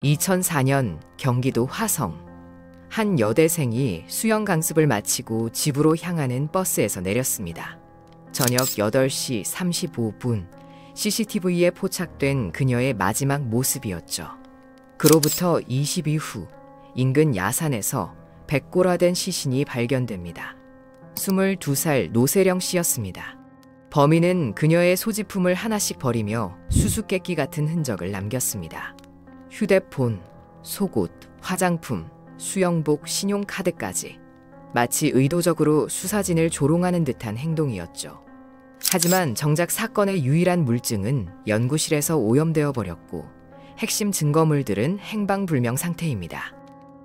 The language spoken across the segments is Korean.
2004년 경기도 화성. 한 여대생이 수영 강습을 마치고 집으로 향하는 버스에서 내렸습니다. 저녁 8시 35분, CCTV에 포착된 그녀의 마지막 모습이었죠. 그로부터 20일 후, 인근 야산에서 백골화된 시신이 발견됩니다. 22살 노세령 씨였습니다. 범인은 그녀의 소지품을 하나씩 버리며 수수께끼 같은 흔적을 남겼습니다. 휴대폰, 속옷, 화장품, 수영복, 신용카드까지 마치 의도적으로 수사진을 조롱하는 듯한 행동이었죠. 하지만 정작 사건의 유일한 물증은 연구실에서 오염되어 버렸고 핵심 증거물들은 행방불명 상태입니다.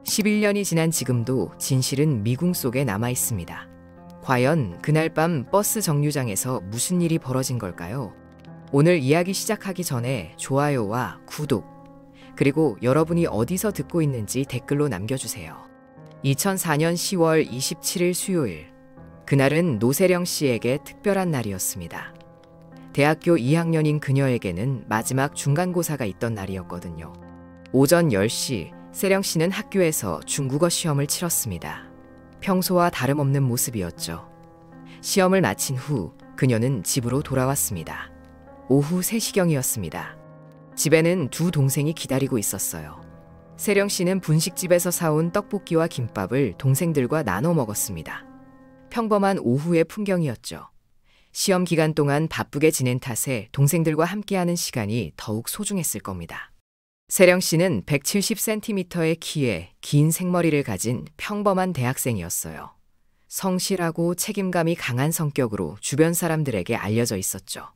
11년이 지난 지금도 진실은 미궁 속에 남아 있습니다. 과연 그날 밤 버스 정류장에서 무슨 일이 벌어진 걸까요? 오늘 이야기 시작하기 전에 좋아요와 구독, 그리고 여러분이 어디서 듣고 있는지 댓글로 남겨주세요. 2004년 10월 27일 수요일. 그날은 노세령 씨에게 특별한 날이었습니다. 대학교 2학년인 그녀에게는 마지막 중간고사가 있던 날이었거든요. 오전 10시, 세령 씨는 학교에서 중국어 시험을 치렀습니다. 평소와 다름없는 모습이었죠. 시험을 마친 후 그녀는 집으로 돌아왔습니다. 오후 3시경이었습니다. 집에는 두 동생이 기다리고 있었어요. 세령 씨는 분식집에서 사온 떡볶이와 김밥을 동생들과 나눠 먹었습니다. 평범한 오후의 풍경이었죠. 시험 기간 동안 바쁘게 지낸 탓에 동생들과 함께하는 시간이 더욱 소중했을 겁니다. 세령 씨는 170cm의 키에 긴 생머리를 가진 평범한 대학생이었어요. 성실하고 책임감이 강한 성격으로 주변 사람들에게 알려져 있었죠.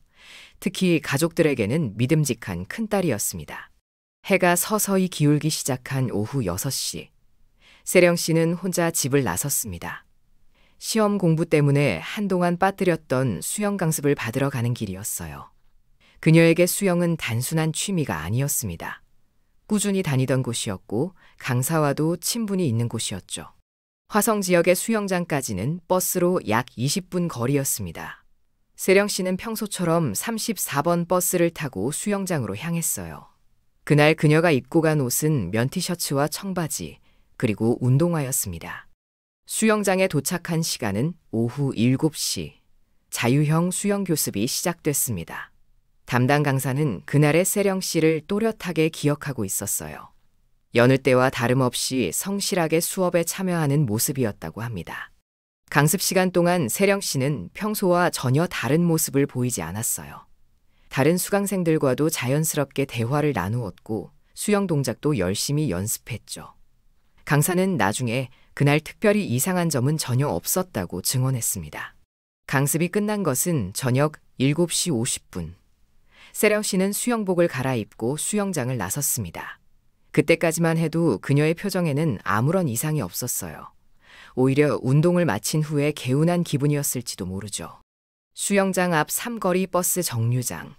특히 가족들에게는 믿음직한 큰딸이었습니다. 해가 서서히 기울기 시작한 오후 6시. 세령 씨는 혼자 집을 나섰습니다. 시험 공부 때문에 한동안 빠뜨렸던 수영 강습을 받으러 가는 길이었어요. 그녀에게 수영은 단순한 취미가 아니었습니다. 꾸준히 다니던 곳이었고 강사와도 친분이 있는 곳이었죠. 화성 지역의 수영장까지는 버스로 약 20분 거리였습니다. 세령 씨는 평소처럼 34번 버스를 타고 수영장으로 향했어요. 그날 그녀가 입고 간 옷은 면 티셔츠와 청바지, 그리고 운동화였습니다. 수영장에 도착한 시간은 오후 7시. 자유형 수영 교습이 시작됐습니다. 담당 강사는 그날의 세령 씨를 또렷하게 기억하고 있었어요. 여느 때와 다름없이 성실하게 수업에 참여하는 모습이었다고 합니다. 강습 시간 동안 세령 씨는 평소와 전혀 다른 모습을 보이지 않았어요. 다른 수강생들과도 자연스럽게 대화를 나누었고 수영 동작도 열심히 연습했죠. 강사는 나중에 그날 특별히 이상한 점은 전혀 없었다고 증언했습니다. 강습이 끝난 것은 저녁 7시 50분. 세령 씨는 수영복을 갈아입고 수영장을 나섰습니다. 그때까지만 해도 그녀의 표정에는 아무런 이상이 없었어요. 오히려 운동을 마친 후에 개운한 기분이었을지도 모르죠. 수영장 앞 삼거리 버스 정류장.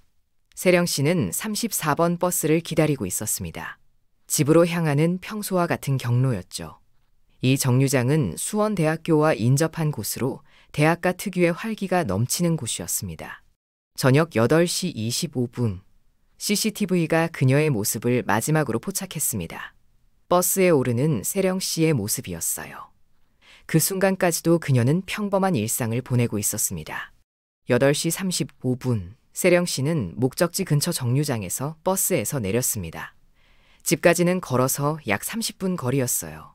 세령 씨는 34번 버스를 기다리고 있었습니다. 집으로 향하는 평소와 같은 경로였죠. 이 정류장은 수원대학교와 인접한 곳으로 대학가 특유의 활기가 넘치는 곳이었습니다. 저녁 8시 25분, CCTV가 그녀의 모습을 마지막으로 포착했습니다. 버스에 오르는 세령 씨의 모습이었어요. 그 순간까지도 그녀는 평범한 일상을 보내고 있었습니다. 8시 35분, 세령 씨는 목적지 근처 정류장에서 버스에서 내렸습니다. 집까지는 걸어서 약 30분 거리였어요.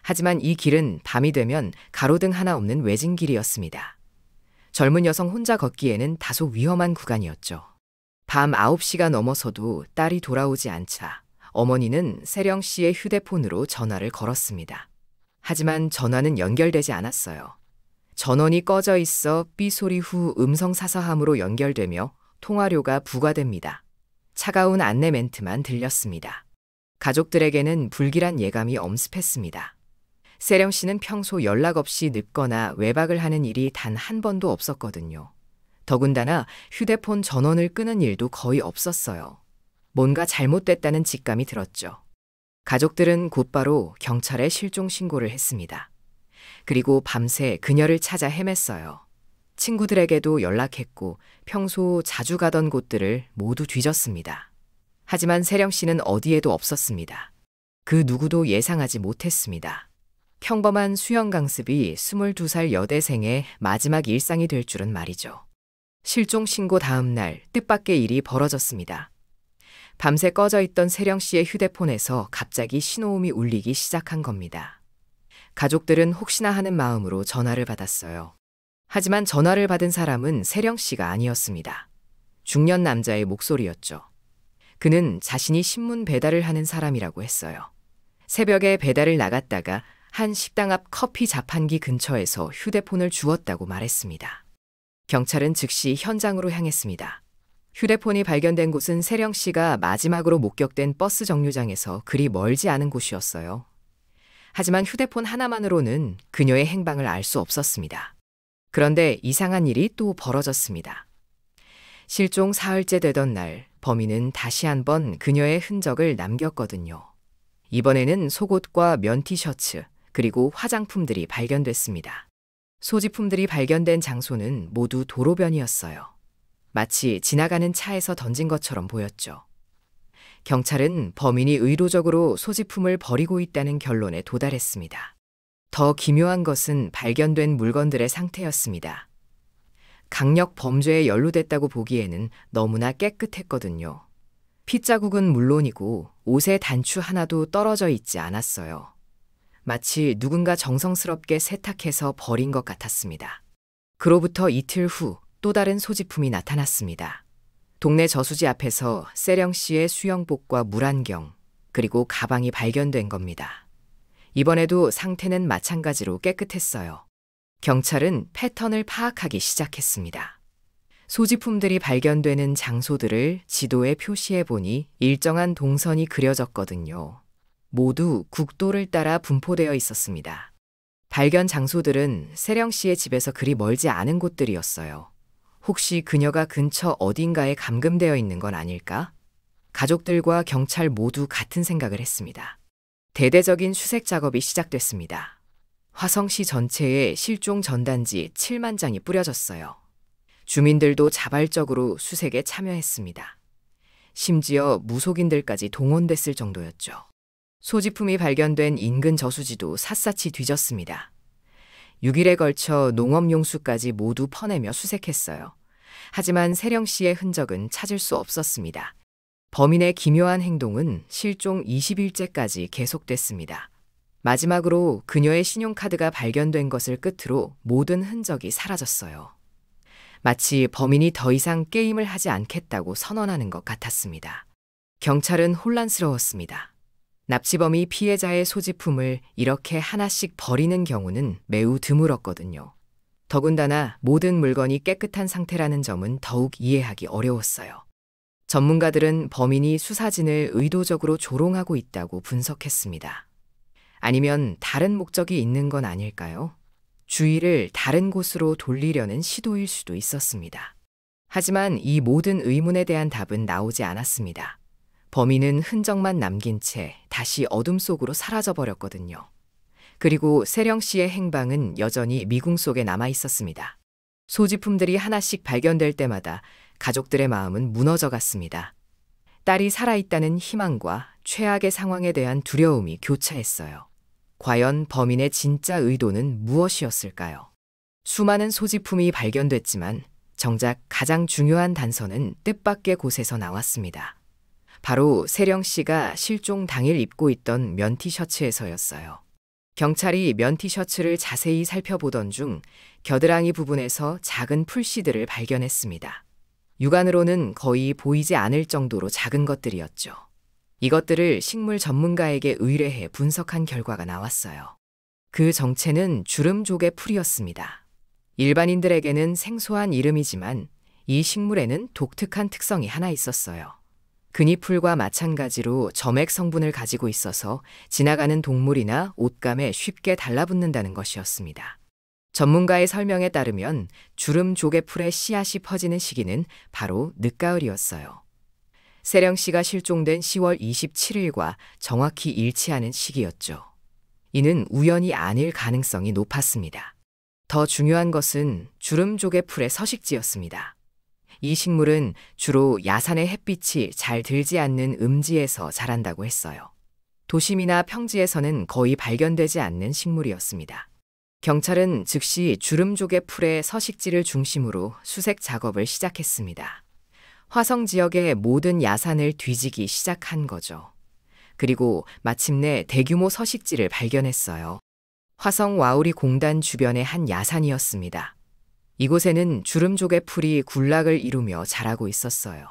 하지만 이 길은 밤이 되면 가로등 하나 없는 외진길이었습니다. 젊은 여성 혼자 걷기에는 다소 위험한 구간이었죠. 밤 9시가 넘어서도 딸이 돌아오지 않자 어머니는 세령 씨의 휴대폰으로 전화를 걸었습니다. 하지만 전화는 연결되지 않았어요. 전원이 꺼져 있어 삐 소리 후 음성 사서함으로 연결되며 통화료가 부과됩니다. 차가운 안내 멘트만 들렸습니다. 가족들에게는 불길한 예감이 엄습했습니다. 세령 씨는 평소 연락 없이 늦거나 외박을 하는 일이 단 한 번도 없었거든요. 더군다나 휴대폰 전원을 끄는 일도 거의 없었어요. 뭔가 잘못됐다는 직감이 들었죠. 가족들은 곧바로 경찰에 실종 신고를 했습니다. 그리고 밤새 그녀를 찾아 헤맸어요. 친구들에게도 연락했고 평소 자주 가던 곳들을 모두 뒤졌습니다. 하지만 세령 씨는 어디에도 없었습니다. 그 누구도 예상하지 못했습니다. 평범한 수영 강습이 22살 여대생의 마지막 일상이 될 줄은 말이죠. 실종 신고 다음 날 뜻밖의 일이 벌어졌습니다. 밤새 꺼져 있던 세령 씨의 휴대폰에서 갑자기 신호음이 울리기 시작한 겁니다. 가족들은 혹시나 하는 마음으로 전화를 받았어요. 하지만 전화를 받은 사람은 세령 씨가 아니었습니다. 중년 남자의 목소리였죠. 그는 자신이 신문 배달을 하는 사람이라고 했어요. 새벽에 배달을 나갔다가 한 식당 앞 커피 자판기 근처에서 휴대폰을 주웠다고 말했습니다. 경찰은 즉시 현장으로 향했습니다. 휴대폰이 발견된 곳은 세령 씨가 마지막으로 목격된 버스 정류장에서 그리 멀지 않은 곳이었어요. 하지만 휴대폰 하나만으로는 그녀의 행방을 알 수 없었습니다. 그런데 이상한 일이 또 벌어졌습니다. 실종 사흘째 되던 날 범인은 다시 한번 그녀의 흔적을 남겼거든요. 이번에는 속옷과 면 티셔츠 그리고 화장품들이 발견됐습니다. 소지품들이 발견된 장소는 모두 도로변이었어요. 마치 지나가는 차에서 던진 것처럼 보였죠. 경찰은 범인이 의도적으로 소지품을 버리고 있다는 결론에 도달했습니다. 더 기묘한 것은 발견된 물건들의 상태였습니다. 강력 범죄에 연루됐다고 보기에는 너무나 깨끗했거든요. 핏자국은 물론이고 옷의 단추 하나도 떨어져 있지 않았어요. 마치 누군가 정성스럽게 세탁해서 버린 것 같았습니다. 그로부터 이틀 후 또 다른 소지품이 나타났습니다. 동네 저수지 앞에서 세령 씨의 수영복과 물안경, 그리고 가방이 발견된 겁니다. 이번에도 상태는 마찬가지로 깨끗했어요. 경찰은 패턴을 파악하기 시작했습니다. 소지품들이 발견되는 장소들을 지도에 표시해 보니 일정한 동선이 그려졌거든요. 모두 국도를 따라 분포되어 있었습니다. 발견 장소들은 세령 씨의 집에서 그리 멀지 않은 곳들이었어요. 혹시 그녀가 근처 어딘가에 감금되어 있는 건 아닐까? 가족들과 경찰 모두 같은 생각을 했습니다. 대대적인 수색 작업이 시작됐습니다. 화성시 전체에 실종 전단지 7만 장이 뿌려졌어요. 주민들도 자발적으로 수색에 참여했습니다. 심지어 무속인들까지 동원됐을 정도였죠. 소지품이 발견된 인근 저수지도 샅샅이 뒤졌습니다. 6일에 걸쳐 농업용수까지 모두 퍼내며 수색했어요. 하지만 세령 씨의 흔적은 찾을 수 없었습니다. 범인의 기묘한 행동은 실종 20일째까지 계속됐습니다. 마지막으로 그녀의 신용카드가 발견된 것을 끝으로 모든 흔적이 사라졌어요. 마치 범인이 더 이상 게임을 하지 않겠다고 선언하는 것 같았습니다. 경찰은 혼란스러웠습니다. 납치범이 피해자의 소지품을 이렇게 하나씩 버리는 경우는 매우 드물었거든요. 더군다나 모든 물건이 깨끗한 상태라는 점은 더욱 이해하기 어려웠어요. 전문가들은 범인이 수사진을 의도적으로 조롱하고 있다고 분석했습니다. 아니면 다른 목적이 있는 건 아닐까요? 주의를 다른 곳으로 돌리려는 시도일 수도 있었습니다. 하지만 이 모든 의문에 대한 답은 나오지 않았습니다. 범인은 흔적만 남긴 채 다시 어둠 속으로 사라져버렸거든요. 그리고 세령 씨의 행방은 여전히 미궁 속에 남아 있었습니다. 소지품들이 하나씩 발견될 때마다 가족들의 마음은 무너져갔습니다. 딸이 살아있다는 희망과 최악의 상황에 대한 두려움이 교차했어요. 과연 범인의 진짜 의도는 무엇이었을까요? 수많은 소지품이 발견됐지만 정작 가장 중요한 단서는 뜻밖의 곳에서 나왔습니다. 바로 세령 씨가 실종 당일 입고 있던 면 티셔츠에서였어요. 경찰이 면 티셔츠를 자세히 살펴보던 중 겨드랑이 부분에서 작은 풀씨들을 발견했습니다. 육안으로는 거의 보이지 않을 정도로 작은 것들이었죠. 이것들을 식물 전문가에게 의뢰해 분석한 결과가 나왔어요. 그 정체는 주름조개 풀이었습니다. 일반인들에게는 생소한 이름이지만 이 식물에는 독특한 특성이 하나 있었어요. 근이풀과 마찬가지로 점액 성분을 가지고 있어서 지나가는 동물이나 옷감에 쉽게 달라붙는다는 것이었습니다. 전문가의 설명에 따르면 주름 조개풀의 씨앗이 퍼지는 시기는 바로 늦가을이었어요. 세령 씨가 실종된 10월 27일과 정확히 일치하는 시기였죠. 이는 우연이 아닐 가능성이 높았습니다. 더 중요한 것은 주름 조개풀의 서식지였습니다. 이 식물은 주로 야산의 햇빛이 잘 들지 않는 음지에서 자란다고 했어요. 도심이나 평지에서는 거의 발견되지 않는 식물이었습니다. 경찰은 즉시 주름족의 풀의 서식지를 중심으로 수색 작업을 시작했습니다. 화성 지역의 모든 야산을 뒤지기 시작한 거죠. 그리고 마침내 대규모 서식지를 발견했어요. 화성 와우리 공단 주변의 한 야산이었습니다. 이곳에는 주름족의 풀이 군락을 이루며 자라고 있었어요.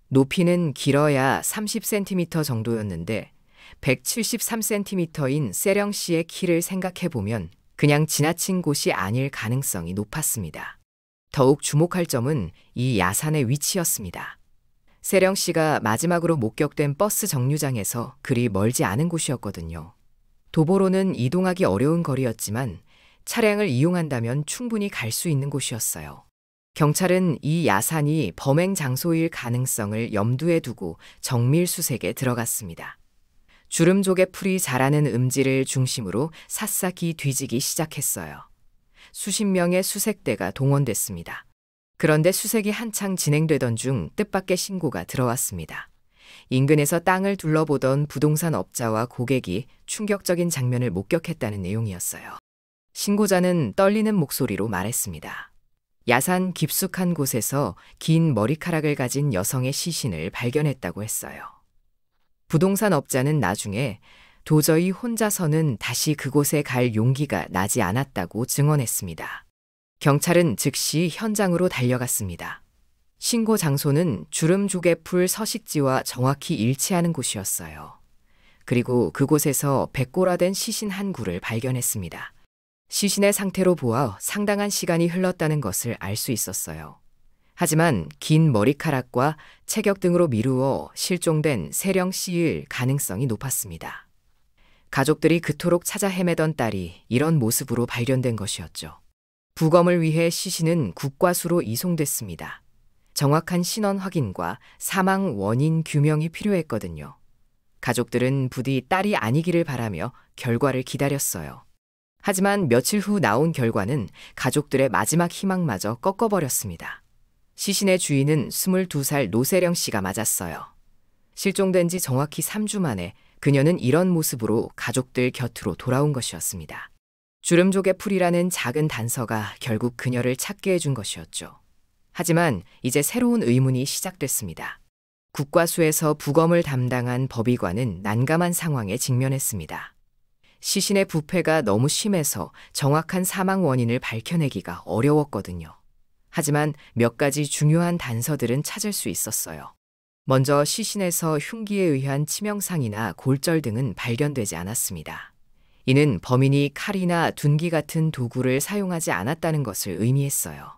높이는 길어야 30cm 정도였는데 173cm인 세령 씨의 키를 생각해보면 그냥 지나친 곳이 아닐 가능성이 높았습니다. 더욱 주목할 점은 이 야산의 위치였습니다. 세령 씨가 마지막으로 목격된 버스 정류장에서 그리 멀지 않은 곳이었거든요. 도보로는 이동하기 어려운 거리였지만 차량을 이용한다면 충분히 갈 수 있는 곳이었어요. 경찰은 이 야산이 범행 장소일 가능성을 염두에 두고 정밀 수색에 들어갔습니다. 주름족의 풀이 자라는 음지를 중심으로 샅샅이 뒤지기 시작했어요. 수십 명의 수색대가 동원됐습니다. 그런데 수색이 한창 진행되던 중 뜻밖의 신고가 들어왔습니다. 인근에서 땅을 둘러보던 부동산 업자와 고객이 충격적인 장면을 목격했다는 내용이었어요. 신고자는 떨리는 목소리로 말했습니다. 야산 깊숙한 곳에서 긴 머리카락을 가진 여성의 시신을 발견했다고 했어요. 부동산 업자는 나중에 도저히 혼자서는 다시 그곳에 갈 용기가 나지 않았다고 증언했습니다. 경찰은 즉시 현장으로 달려갔습니다. 신고 장소는 주름족의 풀 서식지와 정확히 일치하는 곳이었어요. 그리고 그곳에서 백골화된 시신 한 구를 발견했습니다. 시신의 상태로 보아 상당한 시간이 흘렀다는 것을 알 수 있었어요. 하지만 긴 머리카락과 체격 등으로 미루어 실종된 세령 씨일 가능성이 높았습니다. 가족들이 그토록 찾아 헤매던 딸이 이런 모습으로 발견된 것이었죠. 부검을 위해 시신은 국과수로 이송됐습니다. 정확한 신원 확인과 사망 원인 규명이 필요했거든요. 가족들은 부디 딸이 아니기를 바라며 결과를 기다렸어요. 하지만 며칠 후 나온 결과는 가족들의 마지막 희망마저 꺾어버렸습니다. 시신의 주인은 22살 노세령 씨가 맞았어요. 실종된 지 정확히 3주 만에 그녀는 이런 모습으로 가족들 곁으로 돌아온 것이었습니다. 주름족의 풀이라는 작은 단서가 결국 그녀를 찾게 해준 것이었죠. 하지만 이제 새로운 의문이 시작됐습니다. 국과수에서 부검을 담당한 법의관은 난감한 상황에 직면했습니다. 시신의 부패가 너무 심해서 정확한 사망 원인을 밝혀내기가 어려웠거든요. 하지만 몇 가지 중요한 단서들은 찾을 수 있었어요. 먼저 시신에서 흉기에 의한 치명상이나 골절 등은 발견되지 않았습니다. 이는 범인이 칼이나 둔기 같은 도구를 사용하지 않았다는 것을 의미했어요.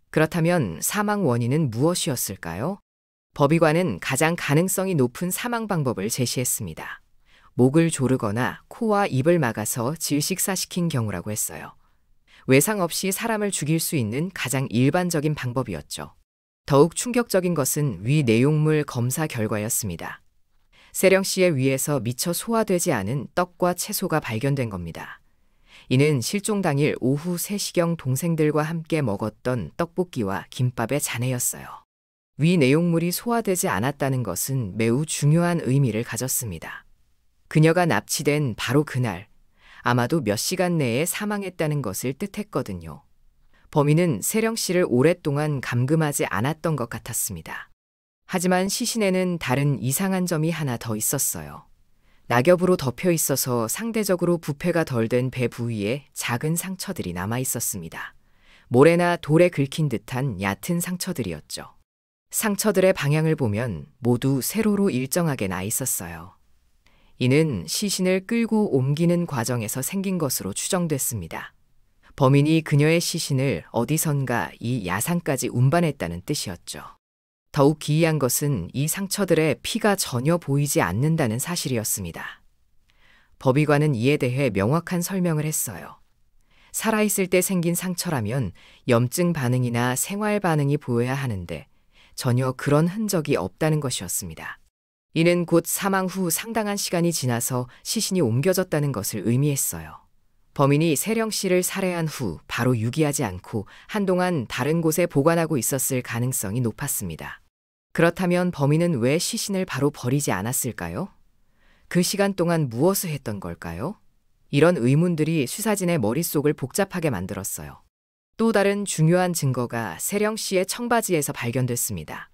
그렇다면 사망 원인은 무엇이었을까요? 법의관은 가장 가능성이 높은 사망 방법을 제시했습니다. 목을 조르거나 코와 입을 막아서 질식사시킨 경우라고 했어요. 외상 없이 사람을 죽일 수 있는 가장 일반적인 방법이었죠. 더욱 충격적인 것은 위 내용물 검사 결과였습니다. 세령 씨의 위에서 미처 소화되지 않은 떡과 채소가 발견된 겁니다. 이는 실종 당일 오후 3시경 동생들과 함께 먹었던 떡볶이와 김밥의 잔해였어요. 위 내용물이 소화되지 않았다는 것은 매우 중요한 의미를 가졌습니다. 그녀가 납치된 바로 그날, 아마도 몇 시간 내에 사망했다는 것을 뜻했거든요. 범인은 세령 씨를 오랫동안 감금하지 않았던 것 같았습니다. 하지만 시신에는 다른 이상한 점이 하나 더 있었어요. 낙엽으로 덮여 있어서 상대적으로 부패가 덜 된 배 부위에 작은 상처들이 남아 있었습니다. 모래나 돌에 긁힌 듯한 얕은 상처들이었죠. 상처들의 방향을 보면 모두 세로로 일정하게 나 있었어요. 이는 시신을 끌고 옮기는 과정에서 생긴 것으로 추정됐습니다. 범인이 그녀의 시신을 어디선가 이 야산까지 운반했다는 뜻이었죠. 더욱 기이한 것은 이 상처들에 피가 전혀 보이지 않는다는 사실이었습니다. 법의관은 이에 대해 명확한 설명을 했어요. 살아있을 때 생긴 상처라면 염증 반응이나 생활 반응이 보여야 하는데 전혀 그런 흔적이 없다는 것이었습니다. 이는 곧 사망 후 상당한 시간이 지나서 시신이 옮겨졌다는 것을 의미했어요. 범인이 세령 씨를 살해한 후 바로 유기하지 않고 한동안 다른 곳에 보관하고 있었을 가능성이 높았습니다. 그렇다면 범인은 왜 시신을 바로 버리지 않았을까요? 그 시간 동안 무엇을 했던 걸까요? 이런 의문들이 수사진의 머릿속을 복잡하게 만들었어요. 또 다른 중요한 증거가 세령 씨의 청바지에서 발견됐습니다.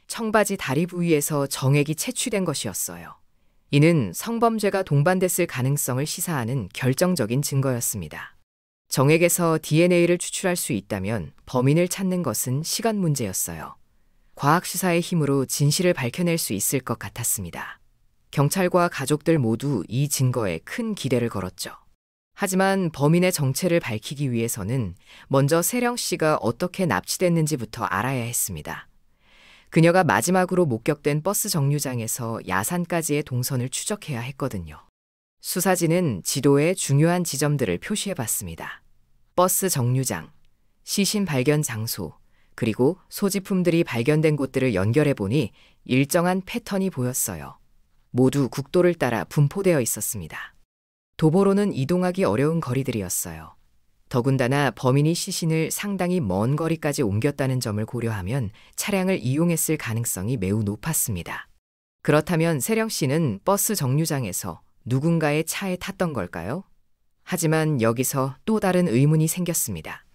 청바지 다리 부위에서 정액이 채취된 것이었어요. 이는 성범죄가 동반됐을 가능성을 시사하는 결정적인 증거였습니다. 정액에서 DNA를 추출할 수 있다면 범인을 찾는 것은 시간 문제였어요. 과학 수사의 힘으로 진실을 밝혀낼 수 있을 것 같았습니다. 경찰과 가족들 모두 이 증거에 큰 기대를 걸었죠. 하지만 범인의 정체를 밝히기 위해서는 먼저 세령 씨가 어떻게 납치됐는지부터 알아야 했습니다. 그녀가 마지막으로 목격된 버스 정류장에서 야산까지의 동선을 추적해야 했거든요. 수사진은 지도에 중요한 지점들을 표시해봤습니다. 버스 정류장, 시신 발견 장소, 그리고 소지품들이 발견된 곳들을 연결해보니 일정한 패턴이 보였어요. 모두 국도를 따라 분포되어 있었습니다. 도보로는 이동하기 어려운 거리들이었어요. 더군다나 범인이 시신을 상당히 먼 거리까지 옮겼다는 점을 고려하면 차량을 이용했을 가능성이 매우 높았습니다. 그렇다면 세령 씨는 버스 정류장에서 누군가의 차에 탔던 걸까요? 하지만 여기서 또 다른 의문이 생겼습니다.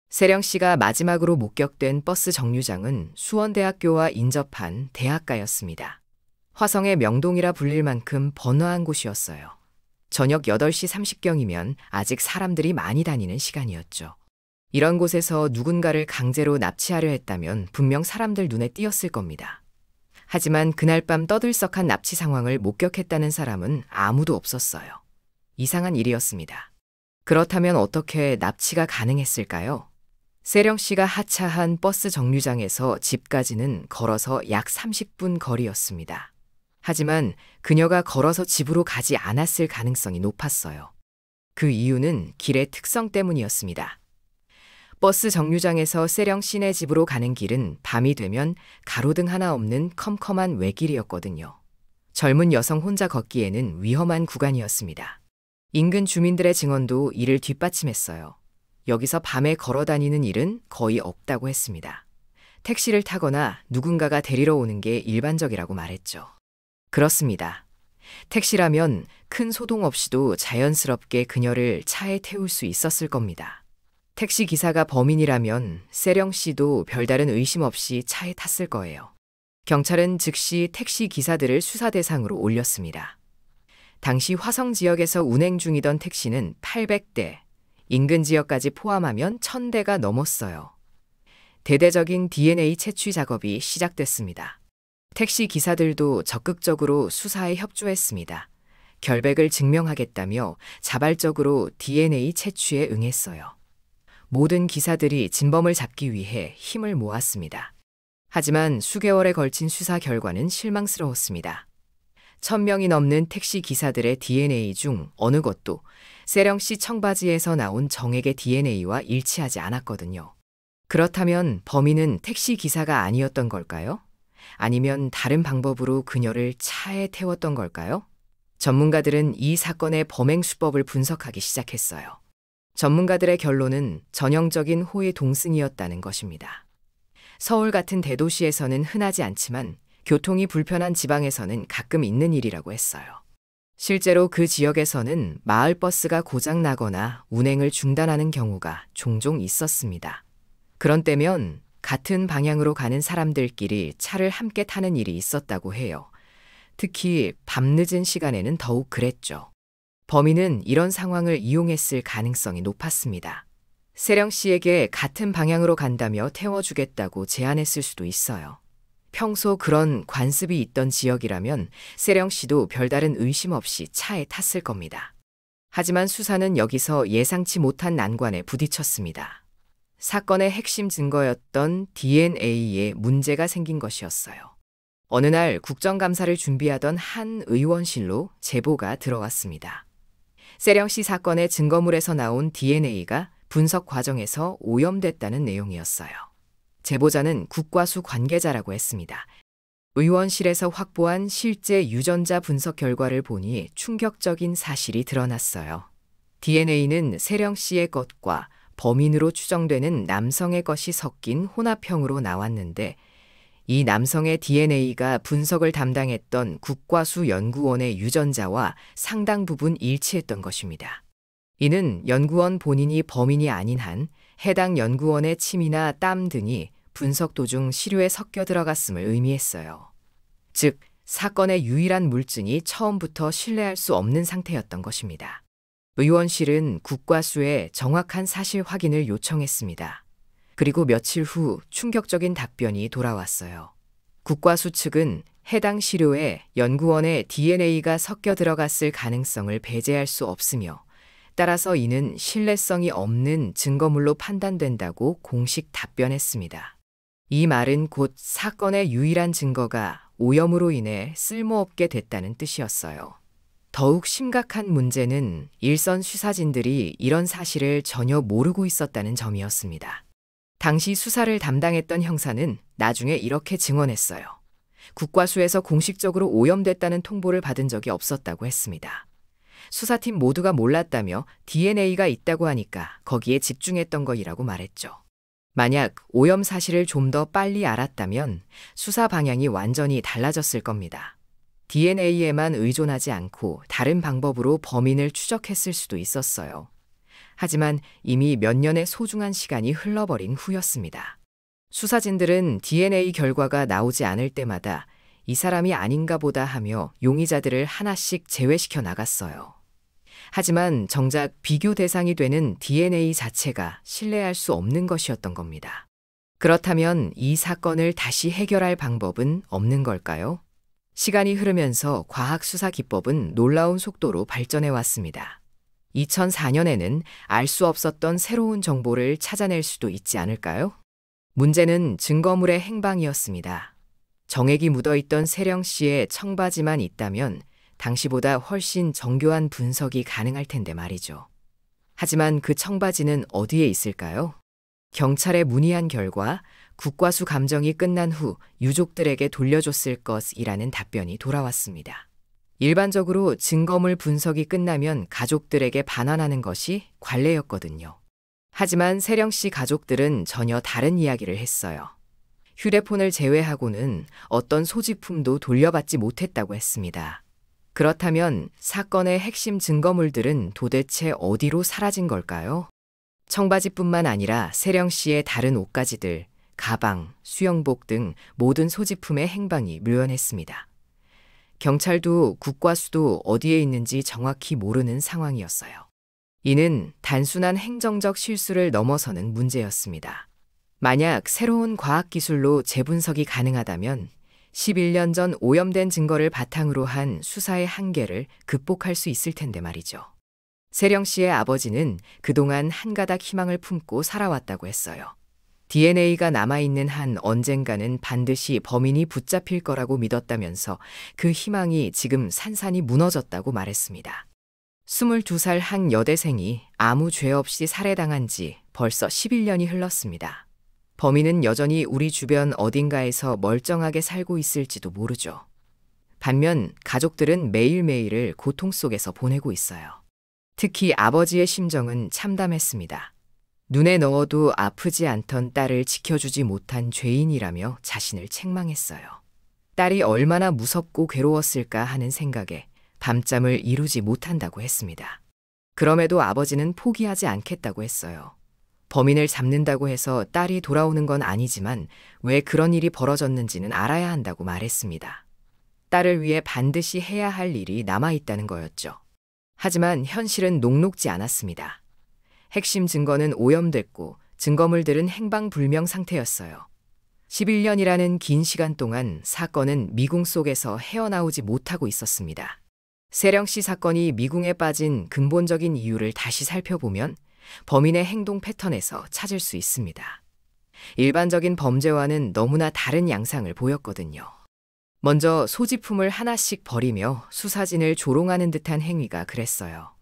세령 씨가 마지막으로 목격된 버스 정류장은 수원대학교와 인접한 대학가였습니다. 화성의 명동이라 불릴 만큼 번화한 곳이었어요. 저녁 8시 30경이면 아직 사람들이 많이 다니는 시간이었죠. 이런 곳에서 누군가를 강제로 납치하려 했다면 분명 사람들 눈에 띄었을 겁니다. 하지만 그날 밤 떠들썩한 납치 상황을 목격했다는 사람은 아무도 없었어요. 이상한 일이었습니다. 그렇다면 어떻게 납치가 가능했을까요? 세령 씨가 하차한 버스 정류장에서 집까지는 걸어서 약 30분 거리였습니다. 하지만 그녀가 걸어서 집으로 가지 않았을 가능성이 높았어요. 그 이유는 길의 특성 때문이었습니다. 버스 정류장에서 세령 씨네 집으로 가는 길은 밤이 되면 가로등 하나 없는 컴컴한 외길이었거든요. 젊은 여성 혼자 걷기에는 위험한 구간이었습니다. 인근 주민들의 증언도 이를 뒷받침했어요. 여기서 밤에 걸어 다니는 일은 거의 없다고 했습니다. 택시를 타거나 누군가가 데리러 오는 게 일반적이라고 말했죠. 그렇습니다. 택시라면 큰 소동 없이도 자연스럽게 그녀를 차에 태울 수 있었을 겁니다. 택시 기사가 범인이라면 세령 씨도 별다른 의심 없이 차에 탔을 거예요. 경찰은 즉시 택시 기사들을 수사 대상으로 올렸습니다. 당시 화성 지역에서 운행 중이던 택시는 800대, 인근 지역까지 포함하면 1000대가 넘었어요. 대대적인 DNA 채취 작업이 시작됐습니다. 택시 기사들도 적극적으로 수사에 협조했습니다. 결백을 증명하겠다며 자발적으로 DNA 채취에 응했어요. 모든 기사들이 진범을 잡기 위해 힘을 모았습니다. 하지만 수개월에 걸친 수사 결과는 실망스러웠습니다. 1000명이 넘는 택시 기사들의 DNA 중 어느 것도 세령 씨 청바지에서 나온 정액의 DNA와 일치하지 않았거든요. 그렇다면 범인은 택시 기사가 아니었던 걸까요? 아니면 다른 방법으로 그녀를 차에 태웠던 걸까요? 전문가들은 이 사건의 범행 수법을 분석하기 시작했어요. 전문가들의 결론은 전형적인 호의 동승이었다는 것입니다. 서울 같은 대도시에서는 흔하지 않지만 교통이 불편한 지방에서는 가끔 있는 일이라고 했어요. 실제로 그 지역에서는 마을버스가 고장나거나 운행을 중단하는 경우가 종종 있었습니다. 그런 때면 같은 방향으로 가는 사람들끼리 차를 함께 타는 일이 있었다고 해요. 특히 밤늦은 시간에는 더욱 그랬죠. 범인은 이런 상황을 이용했을 가능성이 높았습니다. 세령 씨에게 같은 방향으로 간다며 태워주겠다고 제안했을 수도 있어요. 평소 그런 관습이 있던 지역이라면 세령 씨도 별다른 의심 없이 차에 탔을 겁니다. 하지만 수사는 여기서 예상치 못한 난관에 부딪혔습니다. 사건의 핵심 증거였던 DNA에 문제가 생긴 것이었어요. 어느 날 국정감사를 준비하던 한 의원실로 제보가 들어왔습니다. 세령 씨 사건의 증거물에서 나온 DNA가 분석 과정에서 오염됐다는 내용이었어요. 제보자는 국과수 관계자라고 했습니다. 의원실에서 확보한 실제 유전자 분석 결과를 보니 충격적인 사실이 드러났어요. DNA는 세령 씨의 것과 범인으로 추정되는 남성의 것이 섞인 혼합형으로 나왔는데 이 남성의 DNA가 분석을 담당했던 국과수 연구원의 유전자와 상당 부분 일치했던 것입니다. 이는 연구원 본인이 범인이 아닌 한 해당 연구원의 침이나 땀 등이 분석 도중 시료에 섞여 들어갔음을 의미했어요. 즉, 사건의 유일한 물증이 처음부터 신뢰할 수 없는 상태였던 것입니다. 의원실은 국과수에 정확한 사실 확인을 요청했습니다. 그리고 며칠 후 충격적인 답변이 돌아왔어요. 국과수 측은 해당 시료에 연구원의 DNA가 섞여 들어갔을 가능성을 배제할 수 없으며 따라서 이는 신뢰성이 없는 증거물로 판단된다고 공식 답변했습니다. 이 말은 곧 사건의 유일한 증거가 오염으로 인해 쓸모없게 됐다는 뜻이었어요. 더욱 심각한 문제는 일선 수사진들이 이런 사실을 전혀 모르고 있었다는 점이었습니다. 당시 수사를 담당했던 형사는 나중에 이렇게 증언했어요. 국과수에서 공식적으로 오염됐다는 통보를 받은 적이 없었다고 했습니다. 수사팀 모두가 몰랐다며 DNA가 있다고 하니까 거기에 집중했던 거이라고 말했죠. 만약 오염 사실을 좀 더 빨리 알았다면 수사 방향이 완전히 달라졌을 겁니다. DNA에만 의존하지 않고 다른 방법으로 범인을 추적했을 수도 있었어요. 하지만 이미 몇 년의 소중한 시간이 흘러버린 후였습니다. 수사진들은 DNA 결과가 나오지 않을 때마다 이 사람이 아닌가 보다 하며 용의자들을 하나씩 제외시켜 나갔어요. 하지만 정작 비교 대상이 되는 DNA 자체가 신뢰할 수 없는 것이었던 겁니다. 그렇다면 이 사건을 다시 해결할 방법은 없는 걸까요? 시간이 흐르면서 과학 수사 기법은 놀라운 속도로 발전해 왔습니다. 2004년에는 알 수 없었던 새로운 정보를 찾아낼 수도 있지 않을까요? 문제는 증거물의 행방이었습니다. 정액이 묻어있던 세령 씨의 청바지만 있다면 당시보다 훨씬 정교한 분석이 가능할 텐데 말이죠. 하지만 그 청바지는 어디에 있을까요? 경찰에 문의한 결과 국과수 감정이 끝난 후 유족들에게 돌려줬을 것이라는 답변이 돌아왔습니다. 일반적으로 증거물 분석이 끝나면 가족들에게 반환하는 것이 관례였거든요. 하지만 세령 씨 가족들은 전혀 다른 이야기를 했어요. 휴대폰을 제외하고는 어떤 소지품도 돌려받지 못했다고 했습니다. 그렇다면 사건의 핵심 증거물들은 도대체 어디로 사라진 걸까요? 청바지뿐만 아니라 세령 씨의 다른 옷가지들, 가방, 수영복 등 모든 소지품의 행방이 묘연했습니다. 경찰도 국과수도 어디에 있는지 정확히 모르는 상황이었어요. 이는 단순한 행정적 실수를 넘어서는 문제였습니다. 만약 새로운 과학기술로 재분석이 가능하다면 11년 전 오염된 증거를 바탕으로 한 수사의 한계를 극복할 수 있을 텐데 말이죠. 세령 씨의 아버지는 그동안 한 가닥 희망을 품고 살아왔다고 했어요. DNA가 남아있는 한 언젠가는 반드시 범인이 붙잡힐 거라고 믿었다면서 그 희망이 지금 산산이 무너졌다고 말했습니다. 22살 한 여대생이 아무 죄 없이 살해당한 지 벌써 11년이 흘렀습니다. 범인은 여전히 우리 주변 어딘가에서 멀쩡하게 살고 있을지도 모르죠. 반면 가족들은 매일매일을 고통 속에서 보내고 있어요. 특히 아버지의 심정은 참담했습니다. 눈에 넣어도 아프지 않던 딸을 지켜주지 못한 죄인이라며 자신을 책망했어요. 딸이 얼마나 무섭고 괴로웠을까 하는 생각에 밤잠을 이루지 못한다고 했습니다. 그럼에도 아버지는 포기하지 않겠다고 했어요. 범인을 잡는다고 해서 딸이 돌아오는 건 아니지만 왜 그런 일이 벌어졌는지는 알아야 한다고 말했습니다. 딸을 위해 반드시 해야 할 일이 남아있다는 거였죠. 하지만 현실은 녹록지 않았습니다. 핵심 증거는 오염됐고 증거물들은 행방불명 상태였어요. 11년이라는 긴 시간 동안 사건은 미궁 속에서 헤어나오지 못하고 있었습니다. 세령 씨 사건이 미궁에 빠진 근본적인 이유를 다시 살펴보면 범인의 행동 패턴에서 찾을 수 있습니다. 일반적인 범죄와는 너무나 다른 양상을 보였거든요. 먼저 소지품을 하나씩 버리며 수사진을 조롱하는 듯한 행위가 그랬어요.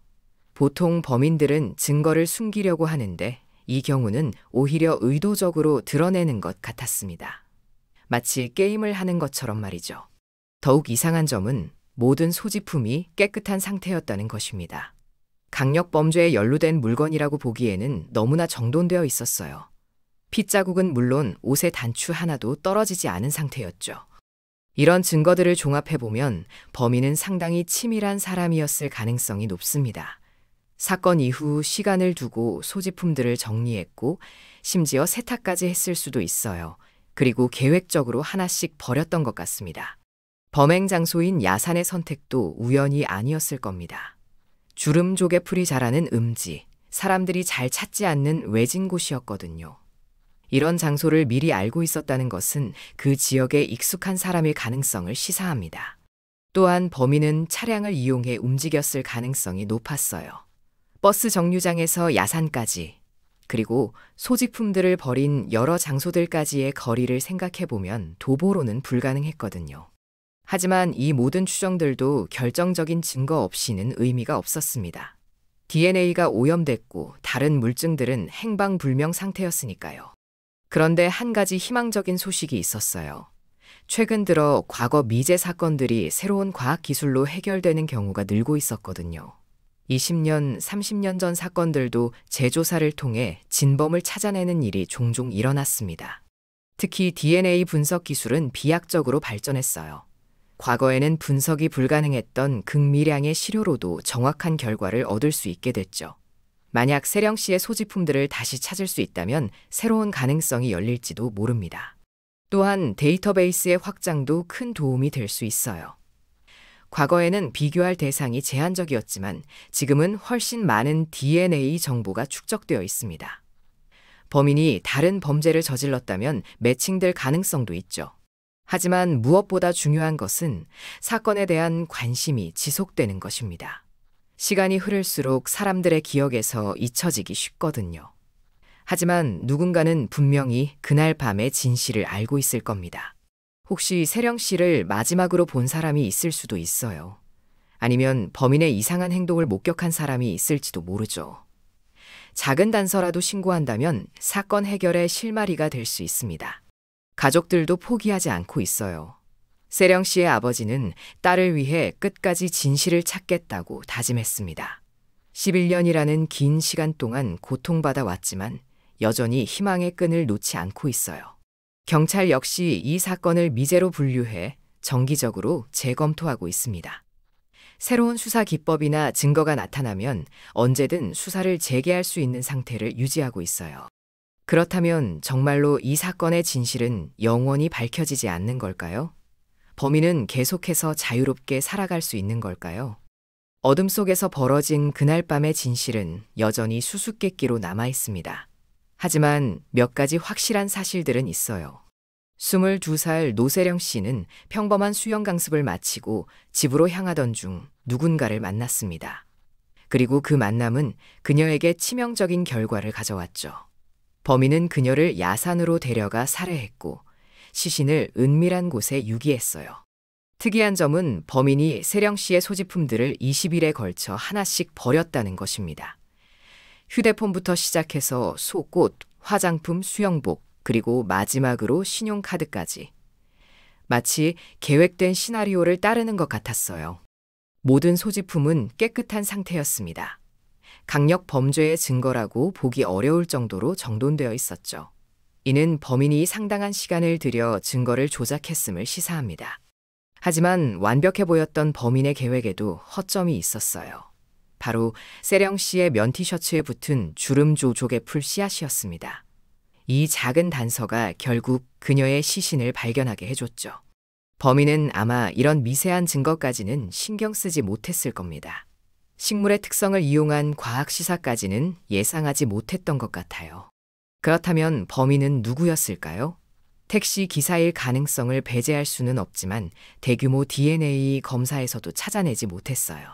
보통 범인들은 증거를 숨기려고 하는데 이 경우는 오히려 의도적으로 드러내는 것 같았습니다. 마치 게임을 하는 것처럼 말이죠. 더욱 이상한 점은 모든 소지품이 깨끗한 상태였다는 것입니다. 강력 범죄에 연루된 물건이라고 보기에는 너무나 정돈되어 있었어요. 핏자국은 물론 옷의 단추 하나도 떨어지지 않은 상태였죠. 이런 증거들을 종합해보면 범인은 상당히 치밀한 사람이었을 가능성이 높습니다. 사건 이후 시간을 두고 소지품들을 정리했고 심지어 세탁까지 했을 수도 있어요. 그리고 계획적으로 하나씩 버렸던 것 같습니다. 범행 장소인 야산의 선택도 우연이 아니었을 겁니다. 주름 조개풀이 자라는 음지, 사람들이 잘 찾지 않는 외진 곳이었거든요. 이런 장소를 미리 알고 있었다는 것은 그 지역에 익숙한 사람일 가능성을 시사합니다. 또한 범인은 차량을 이용해 움직였을 가능성이 높았어요. 버스 정류장에서 야산까지, 그리고 소지품들을 버린 여러 장소들까지의 거리를 생각해보면 도보로는 불가능했거든요. 하지만 이 모든 추정들도 결정적인 증거 없이는 의미가 없었습니다. DNA가 오염됐고 다른 물증들은 행방불명 상태였으니까요. 그런데 한 가지 희망적인 소식이 있었어요. 최근 들어 과거 미제 사건들이 새로운 과학기술로 해결되는 경우가 늘고 있었거든요. 20년, 30년 전 사건들도 재조사를 통해 진범을 찾아내는 일이 종종 일어났습니다. 특히 DNA 분석 기술은 비약적으로 발전했어요. 과거에는 분석이 불가능했던 극미량의 시료로도 정확한 결과를 얻을 수 있게 됐죠. 만약 세령 씨의 소지품들을 다시 찾을 수 있다면 새로운 가능성이 열릴지도 모릅니다. 또한 데이터베이스의 확장도 큰 도움이 될 수 있어요. 과거에는 비교할 대상이 제한적이었지만 지금은 훨씬 많은 DNA 정보가 축적되어 있습니다. 범인이 다른 범죄를 저질렀다면 매칭될 가능성도 있죠. 하지만 무엇보다 중요한 것은 사건에 대한 관심이 지속되는 것입니다. 시간이 흐를수록 사람들의 기억에서 잊혀지기 쉽거든요. 하지만 누군가는 분명히 그날 밤의 진실을 알고 있을 겁니다. 혹시 세령 씨를 마지막으로 본 사람이 있을 수도 있어요. 아니면 범인의 이상한 행동을 목격한 사람이 있을지도 모르죠. 작은 단서라도 신고한다면 사건 해결의 실마리가 될 수 있습니다. 가족들도 포기하지 않고 있어요. 세령 씨의 아버지는 딸을 위해 끝까지 진실을 찾겠다고 다짐했습니다. 11년이라는 긴 시간 동안 고통받아 왔지만 여전히 희망의 끈을 놓지 않고 있어요. 경찰 역시 이 사건을 미제로 분류해 정기적으로 재검토하고 있습니다. 새로운 수사 기법이나 증거가 나타나면 언제든 수사를 재개할 수 있는 상태를 유지하고 있어요. 그렇다면 정말로 이 사건의 진실은 영원히 밝혀지지 않는 걸까요? 범인은 계속해서 자유롭게 살아갈 수 있는 걸까요? 어둠 속에서 벌어진 그날 밤의 진실은 여전히 수수께끼로 남아 있습니다. 하지만 몇 가지 확실한 사실들은 있어요. 22살 노세령 씨는 평범한 수영 강습을 마치고 집으로 향하던 중 누군가를 만났습니다. 그리고 그 만남은 그녀에게 치명적인 결과를 가져왔죠. 범인은 그녀를 야산으로 데려가 살해했고 시신을 은밀한 곳에 유기했어요. 특이한 점은 범인이 세령 씨의 소지품들을 20일에 걸쳐 하나씩 버렸다는 것입니다. 휴대폰부터 시작해서 속옷, 화장품, 수영복, 그리고 마지막으로 신용카드까지. 마치 계획된 시나리오를 따르는 것 같았어요. 모든 소지품은 깨끗한 상태였습니다. 강력 범죄의 증거라고 보기 어려울 정도로 정돈되어 있었죠. 이는 범인이 상당한 시간을 들여 증거를 조작했음을 시사합니다. 하지만 완벽해 보였던 범인의 계획에도 허점이 있었어요. 바로 세령 씨의 면 티셔츠에 붙은 주름 조족의 풀 씨앗이었습니다. 이 작은 단서가 결국 그녀의 시신을 발견하게 해줬죠. 범인은 아마 이런 미세한 증거까지는 신경 쓰지 못했을 겁니다. 식물의 특성을 이용한 과학 시사까지는 예상하지 못했던 것 같아요. 그렇다면 범인은 누구였을까요? 택시 기사일 가능성을 배제할 수는 없지만 대규모 DNA 검사에서도 찾아내지 못했어요.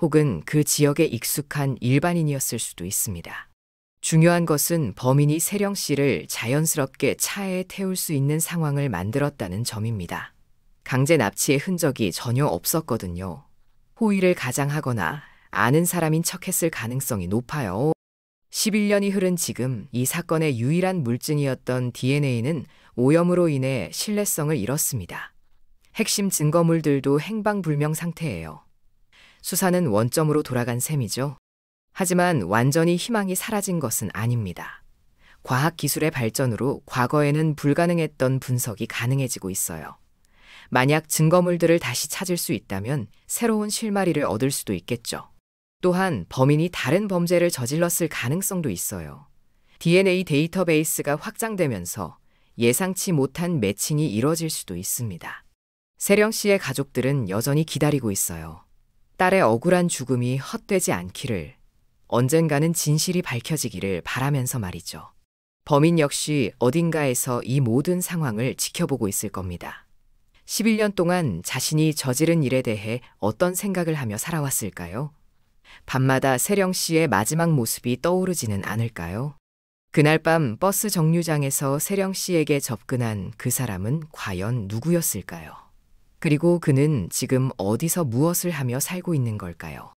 혹은 그 지역에 익숙한 일반인이었을 수도 있습니다. 중요한 것은 범인이 세령 씨를 자연스럽게 차에 태울 수 있는 상황을 만들었다는 점입니다. 강제 납치의 흔적이 전혀 없었거든요. 호의를 가장하거나 아는 사람인 척했을 가능성이 높아요. 11년이 흐른 지금 이 사건의 유일한 물증이었던 DNA는 오염으로 인해 신뢰성을 잃었습니다. 핵심 증거물들도 행방불명 상태예요. 수사는 원점으로 돌아간 셈이죠. 하지만 완전히 희망이 사라진 것은 아닙니다. 과학기술의 발전으로 과거에는 불가능했던 분석이 가능해지고 있어요. 만약 증거물들을 다시 찾을 수 있다면 새로운 실마리를 얻을 수도 있겠죠. 또한 범인이 다른 범죄를 저질렀을 가능성도 있어요. DNA 데이터베이스가 확장되면서 예상치 못한 매칭이 이뤄질 수도 있습니다. 세령 씨의 가족들은 여전히 기다리고 있어요. 딸의 억울한 죽음이 헛되지 않기를, 언젠가는 진실이 밝혀지기를 바라면서 말이죠. 범인 역시 어딘가에서 이 모든 상황을 지켜보고 있을 겁니다. 11년 동안 자신이 저지른 일에 대해 어떤 생각을 하며 살아왔을까요? 밤마다 세령 씨의 마지막 모습이 떠오르지는 않을까요? 그날 밤 버스 정류장에서 세령 씨에게 접근한 그 사람은 과연 누구였을까요? 그리고 그는 지금 어디서 무엇을 하며 살고 있는 걸까요?